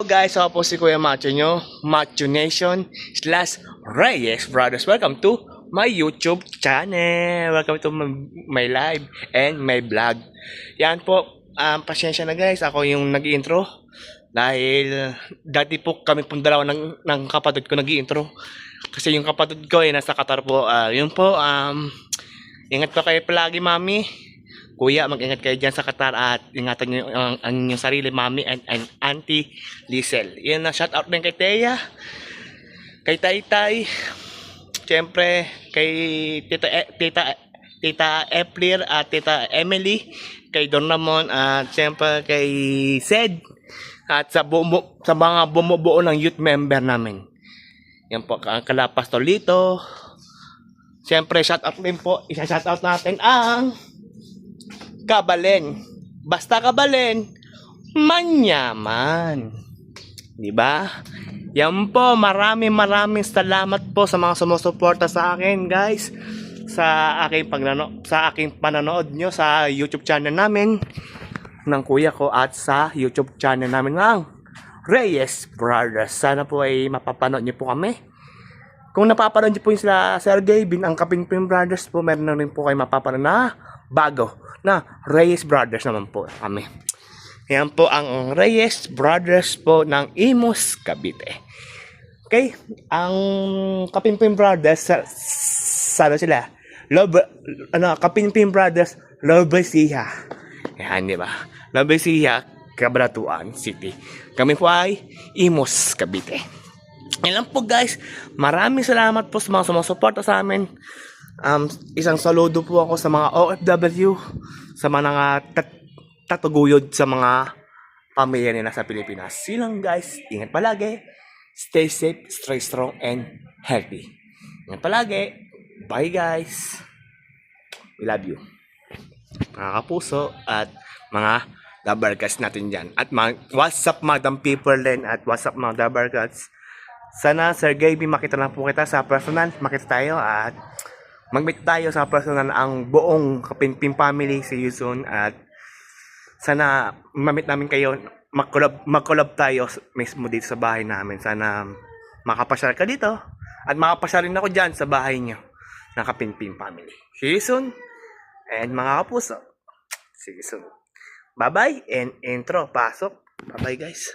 Guys, ako po si Kuya Macho nyo, Macho Nation / Reyes Brothers. Welcome to my YouTube channel. Welcome to my live and my vlog. Yan po, pasensya na guys, ako yung nag-intro. Dahil dati po kami pong dalawa ng kapatid ko nag-intro. Kasi yung kapatid ko ay nasa Qatar po. Yun po, ingat po kayo palagi, mami. Kuya, mag-ingat kayo dyan sa Qatar at ingatan nyo ang inyong sarili, mami and auntie Liesel. Yan na, shout out din kay Teya, kay Taytay, siyempre kay Tita Eplir at Tita Emily, kay Don Ramon at siyempre kay Sed at sa mga bumubuo ng youth member namin. Yan po, kala Pastor Lito. Siyempre, shout out din po, isa-shout out natin ang Kabalen. Basta Kabalen, manyaman. Diba? Yan po, maraming salamat po sa mga sumusuporta sa akin, guys. Sa aking pananood nyo sa YouTube channel namin ng kuya ko at sa YouTube channel namin ng Reyes Brothers. Sana po ay mapapanood nyo po kami. Kung napapanood nyo po yung sila Sergey, ang Kapinpin Brothers po, meron na rin po kayo mapapanood na bago na Reyes Brothers naman po kami. Yan po ang Reyes Brothers po ng Imus, Cavite. Okay? Ang Kapinpin Brothers, sabi sila, Kapinpin Brothers, Lobesiha. Yan, di ba? Lobesiha, Cabratuan City. Kami po ay Imus, Cavite. Yan lang po guys. Maraming salamat po sa mga sumusuporta sa amin. Isang saludo po ako sa mga OFW, sa mga tatuguyod sa mga pamilya nila sa Pilipinas. Silang guys, ingat palagi, stay safe, stay strong and healthy. Ingat palagi. Bye guys. We love you. Mga kapuso at mga dabarkats natin dyan. At what's up Madam People din at what's up mga dabarkats. Sana Sir Gaby makita lang po kita sa personal. Makita tayo at mag-meet tayo sa personal ang buong Kapinpin family. See you soon. At sana ma-meet namin kayo. Mag-collab tayo mismo dito sa bahay namin. Sana makapasyal ka dito. At makapasyal rin ako dyan sa bahay nyo ng Kapinpin family. See you soon. And mga kapuso, see you soon. Bye-bye and intro. Pasok. Bye-bye guys.